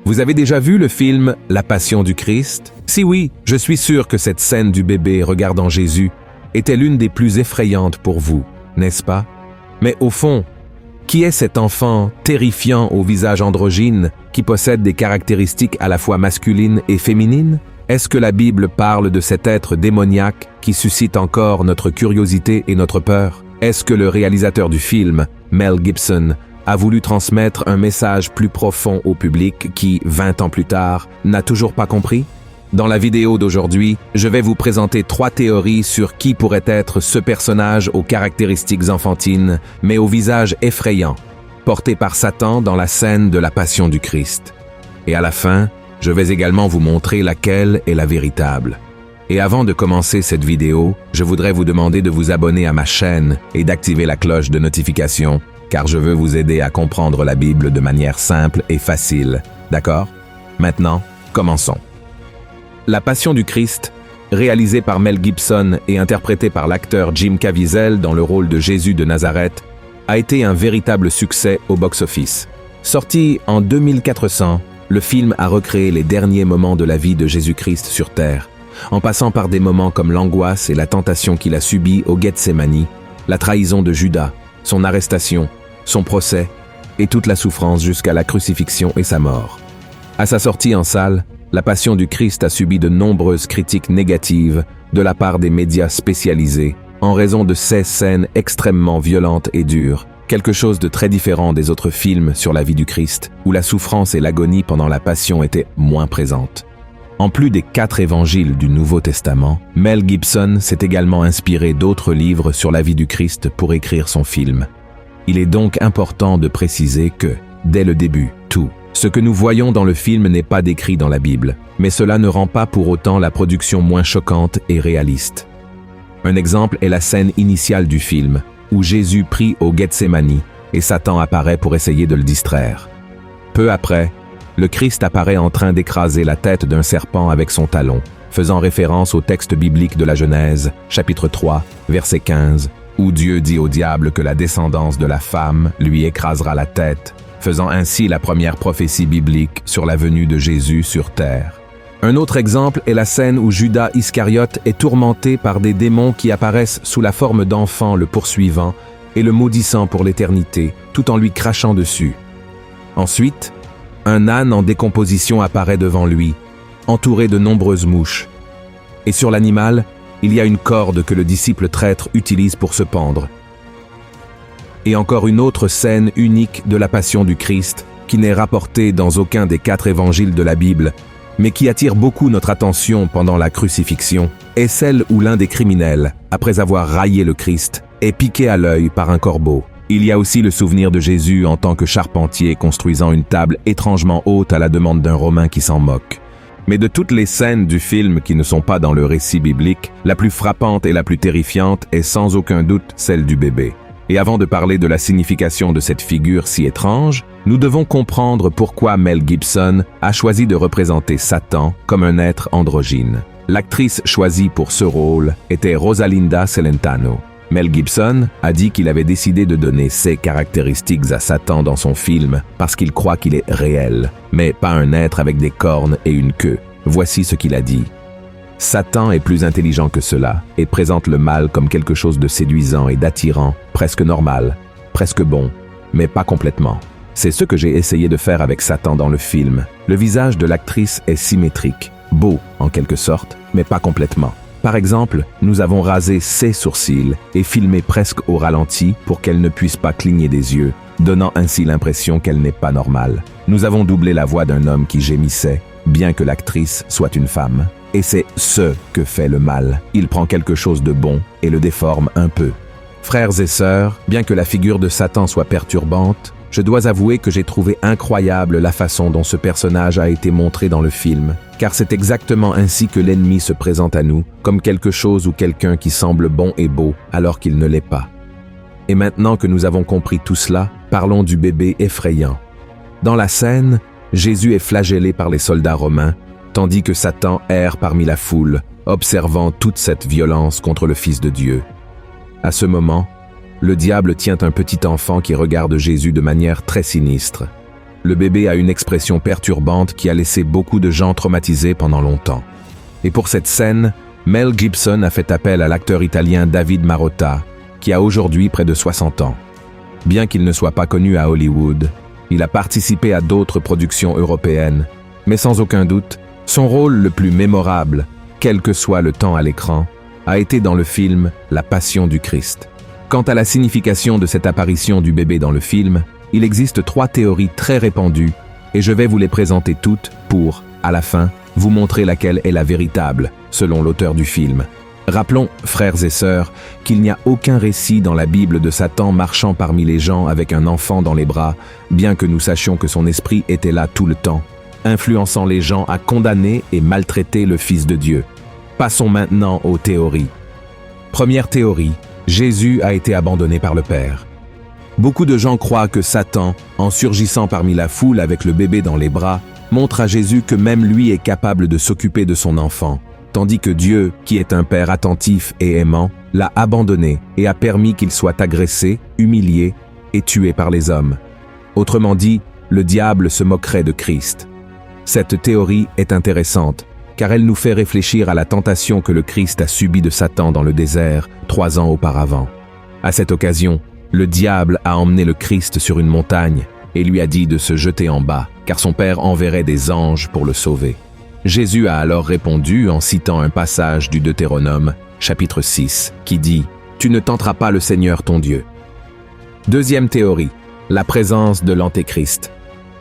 Vous avez déjà vu le film La Passion du Christ? Si oui, je suis sûr que cette scène du bébé regardant Jésus était l'une des plus effrayantes pour vous, n'est-ce pas? Mais au fond, qui est cet enfant terrifiant au visage androgyne qui possède des caractéristiques à la fois masculines et féminines? Est-ce que la Bible parle de cet être démoniaque qui suscite encore notre curiosité et notre peur? Est-ce que le réalisateur du film, Mel Gibson, a voulu transmettre un message plus profond au public qui, 20 ans plus tard, n'a toujours pas compris? Dans la vidéo d'aujourd'hui, je vais vous présenter 3 théories sur qui pourrait être ce personnage aux caractéristiques enfantines, mais au visage effrayant, porté par Satan dans la scène de la Passion du Christ. Et à la fin, je vais également vous montrer laquelle est la véritable. Et avant de commencer cette vidéo, je voudrais vous demander de vous abonner à ma chaîne et d'activer la cloche de notification, car je veux vous aider à comprendre la Bible de manière simple et facile. D'accord? Maintenant, commençons. La Passion du Christ, réalisée par Mel Gibson et interprétée par l'acteur Jim Caviezel dans le rôle de Jésus de Nazareth, a été un véritable succès au box-office. Sorti en 2400, le film a recréé les derniers moments de la vie de Jésus-Christ sur Terre, en passant par des moments comme l'angoisse et la tentation qu'il a subie au Gethsémani, la trahison de Judas, son arrestation, son procès et toute la souffrance jusqu'à la crucifixion et sa mort. À sa sortie en salle, La Passion du Christ a subi de nombreuses critiques négatives de la part des médias spécialisés en raison de ces scènes extrêmement violentes et dures, quelque chose de très différent des autres films sur la vie du Christ, où la souffrance et l'agonie pendant la Passion étaient moins présentes. En plus des 4 évangiles du Nouveau Testament, Mel Gibson s'est également inspiré d'autres livres sur la vie du Christ pour écrire son film. Il est donc important de préciser que, dès le début, tout ce que nous voyons dans le film n'est pas décrit dans la Bible, mais cela ne rend pas pour autant la production moins choquante et réaliste. Un exemple est la scène initiale du film, où Jésus prie au Gethsémani et Satan apparaît pour essayer de le distraire. Peu après, le Christ apparaît en train d'écraser la tête d'un serpent avec son talon, faisant référence au texte biblique de la Genèse, chapitre 3, verset 15, où Dieu dit au diable que la descendance de la femme lui écrasera la tête, faisant ainsi la première prophétie biblique sur la venue de Jésus sur terre. Un autre exemple est la scène où Judas Iscariote est tourmenté par des démons qui apparaissent sous la forme d'enfants le poursuivant et le maudissant pour l'éternité, tout en lui crachant dessus. Ensuite, un âne en décomposition apparaît devant lui, entouré de nombreuses mouches. Et sur l'animal, il y a une corde que le disciple traître utilise pour se pendre. Et encore une autre scène unique de la Passion du Christ, qui n'est rapportée dans aucun des 4 évangiles de la Bible, mais qui attire beaucoup notre attention pendant la crucifixion, est celle où l'un des criminels, après avoir raillé le Christ, est piqué à l'œil par un corbeau. Il y a aussi le souvenir de Jésus en tant que charpentier construisant une table étrangement haute à la demande d'un Romain qui s'en moque. Mais de toutes les scènes du film qui ne sont pas dans le récit biblique, la plus frappante et la plus terrifiante est sans aucun doute celle du bébé. Et avant de parler de la signification de cette figure si étrange, nous devons comprendre pourquoi Mel Gibson a choisi de représenter Satan comme un être androgyne. L'actrice choisie pour ce rôle était Rosalinda Celentano. Mel Gibson a dit qu'il avait décidé de donner ces caractéristiques à Satan dans son film parce qu'il croit qu'il est réel, mais pas un être avec des cornes et une queue. Voici ce qu'il a dit. Satan est plus intelligent que cela et présente le mal comme quelque chose de séduisant et d'attirant, presque normal, presque bon, mais pas complètement. C'est ce que j'ai essayé de faire avec Satan dans le film. Le visage de l'actrice est symétrique, beau en quelque sorte, mais pas complètement. Par exemple, nous avons rasé ses sourcils et filmé presque au ralenti pour qu'elle ne puisse pas cligner des yeux, donnant ainsi l'impression qu'elle n'est pas normale. Nous avons doublé la voix d'un homme qui gémissait, bien que l'actrice soit une femme. Et c'est ce que fait le mal. Il prend quelque chose de bon et le déforme un peu. Frères et sœurs, bien que la figure de Satan soit perturbante, je dois avouer que j'ai trouvé incroyable la façon dont ce personnage a été montré dans le film, car c'est exactement ainsi que l'ennemi se présente à nous, comme quelque chose ou quelqu'un qui semble bon et beau alors qu'il ne l'est pas. Et maintenant que nous avons compris tout cela, parlons du bébé effrayant. Dans la scène, Jésus est flagellé par les soldats romains, tandis que Satan erre parmi la foule, observant toute cette violence contre le Fils de Dieu. À ce moment, le diable tient un petit enfant qui regarde Jésus de manière très sinistre. le bébé a une expression perturbante qui a laissé beaucoup de gens traumatisés pendant longtemps. Et pour cette scène, Mel Gibson a fait appel à l'acteur italien David Marotta, qui a aujourd'hui près de 60 ans. Bien qu'il ne soit pas connu à Hollywood, il a participé à d'autres productions européennes, mais sans aucun doute, son rôle le plus mémorable, quel que soit le temps à l'écran, a été dans le film La Passion du Christ. Quant à la signification de cette apparition du bébé dans le film, il existe 3 théories très répandues, et je vais vous les présenter toutes pour, à la fin, vous montrer laquelle est la véritable, selon l'auteur du film. Rappelons, frères et sœurs, qu'il n'y a aucun récit dans la Bible de Satan marchant parmi les gens avec un enfant dans les bras, bien que nous sachions que son esprit était là tout le temps, influençant les gens à condamner et maltraiter le Fils de Dieu. Passons maintenant aux théories. Première théorie, Jésus a été abandonné par le Père. Beaucoup de gens croient que Satan, en surgissant parmi la foule avec le bébé dans les bras, montre à Jésus que même lui est capable de s'occuper de son enfant, tandis que Dieu, qui est un Père attentif et aimant, l'a abandonné et a permis qu'il soit agressé, humilié et tué par les hommes. Autrement dit, le diable se moquerait de Christ. Cette théorie est intéressante, car elle nous fait réfléchir à la tentation que le Christ a subie de Satan dans le désert 3 ans auparavant. À cette occasion, le diable a emmené le Christ sur une montagne et lui a dit de se jeter en bas, car son Père enverrait des anges pour le sauver. Jésus a alors répondu en citant un passage du Deutéronome, chapitre 6, qui dit « Tu ne tenteras pas le Seigneur ton Dieu ». Deuxième théorie, la présence de l'Antéchrist.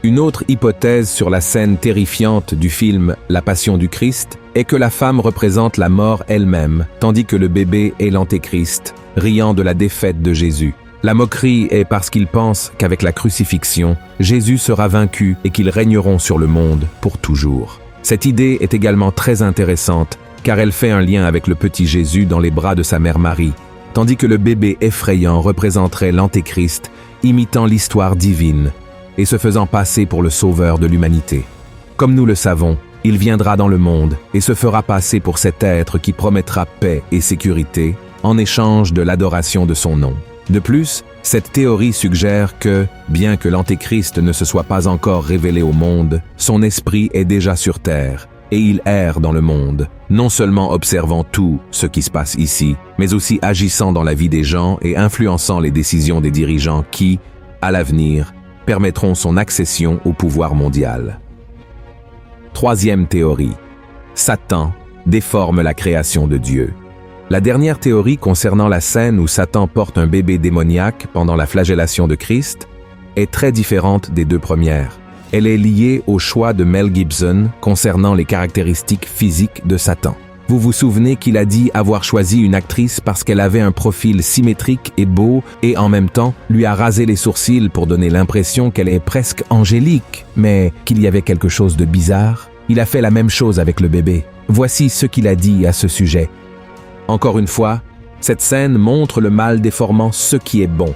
Une autre hypothèse sur la scène terrifiante du film La Passion du Christ est que la femme représente la mort elle-même, tandis que le bébé est l'Antéchrist, riant de la défaite de Jésus. La moquerie est parce qu'ils pensent qu'avec la crucifixion, Jésus sera vaincu et qu'ils régneront sur le monde pour toujours. Cette idée est également très intéressante, car elle fait un lien avec le petit Jésus dans les bras de sa mère Marie, tandis que le bébé effrayant représenterait l'Antéchrist, imitant l'histoire divine et se faisant passer pour le sauveur de l'humanité. Comme nous le savons, il viendra dans le monde et se fera passer pour cet être qui promettra paix et sécurité en échange de l'adoration de son nom. De plus, cette théorie suggère que, bien que l'Antéchrist ne se soit pas encore révélé au monde, son esprit est déjà sur terre, et il erre dans le monde, non seulement observant tout ce qui se passe ici, mais aussi agissant dans la vie des gens et influençant les décisions des dirigeants qui, à l'avenir, permettront son accession au pouvoir mondial. Troisième théorie. Satan déforme la création de Dieu. La dernière théorie concernant la scène où Satan porte un bébé démoniaque pendant la flagellation de Christ est très différente des 2 premières. Elle est liée au choix de Mel Gibson concernant les caractéristiques physiques de Satan. Vous vous souvenez qu'il a dit avoir choisi une actrice parce qu'elle avait un profil symétrique et beau et en même temps lui a rasé les sourcils pour donner l'impression qu'elle est presque angélique, mais qu'il y avait quelque chose de bizarre. Il a fait la même chose avec le bébé. Voici ce qu'il a dit à ce sujet. Encore une fois, cette scène montre le mal déformant ce qui est bon.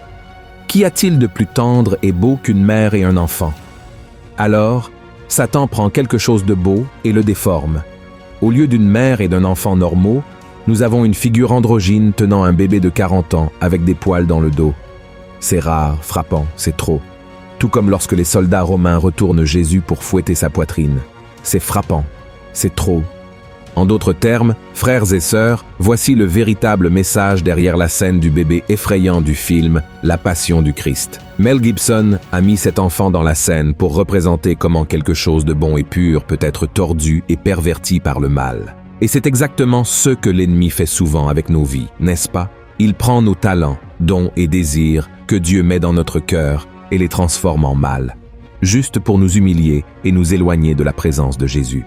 Qu'y a-t-il de plus tendre et beau qu'une mère et un enfant? Alors, Satan prend quelque chose de beau et le déforme. Au lieu d'une mère et d'un enfant normaux, nous avons une figure androgyne tenant un bébé de 40 ans avec des poils dans le dos. C'est rare, frappant, c'est trop. Tout comme lorsque les soldats romains retournent Jésus pour fouetter sa poitrine. C'est frappant, c'est trop. En d'autres termes, frères et sœurs, voici le véritable message derrière la scène du bébé effrayant du film La Passion du Christ. Mel Gibson a mis cet enfant dans la scène pour représenter comment quelque chose de bon et pur peut être tordu et perverti par le mal. Et c'est exactement ce que l'ennemi fait souvent avec nos vies, n'est-ce pas? Il prend nos talents, dons et désirs que Dieu met dans notre cœur et les transforme en mal, juste pour nous humilier et nous éloigner de la présence de Jésus.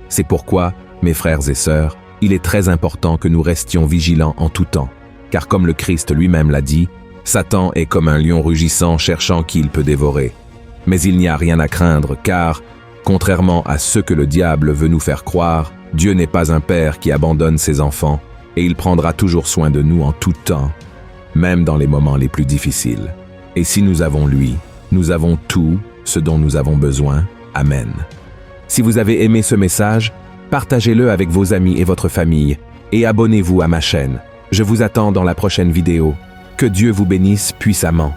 C'est pourquoi, mes frères et sœurs, il est très important que nous restions vigilants en tout temps, car comme le Christ lui-même l'a dit, Satan est comme un lion rugissant cherchant qui il peut dévorer. Mais il n'y a rien à craindre, car, contrairement à ce que le diable veut nous faire croire, Dieu n'est pas un père qui abandonne ses enfants, et il prendra toujours soin de nous en tout temps, même dans les moments les plus difficiles. Et si nous avons lui, nous avons tout ce dont nous avons besoin. Amen. Si vous avez aimé ce message, partagez-le avec vos amis et votre famille, et abonnez-vous à ma chaîne. Je vous attends dans la prochaine vidéo. Que Dieu vous bénisse puissamment.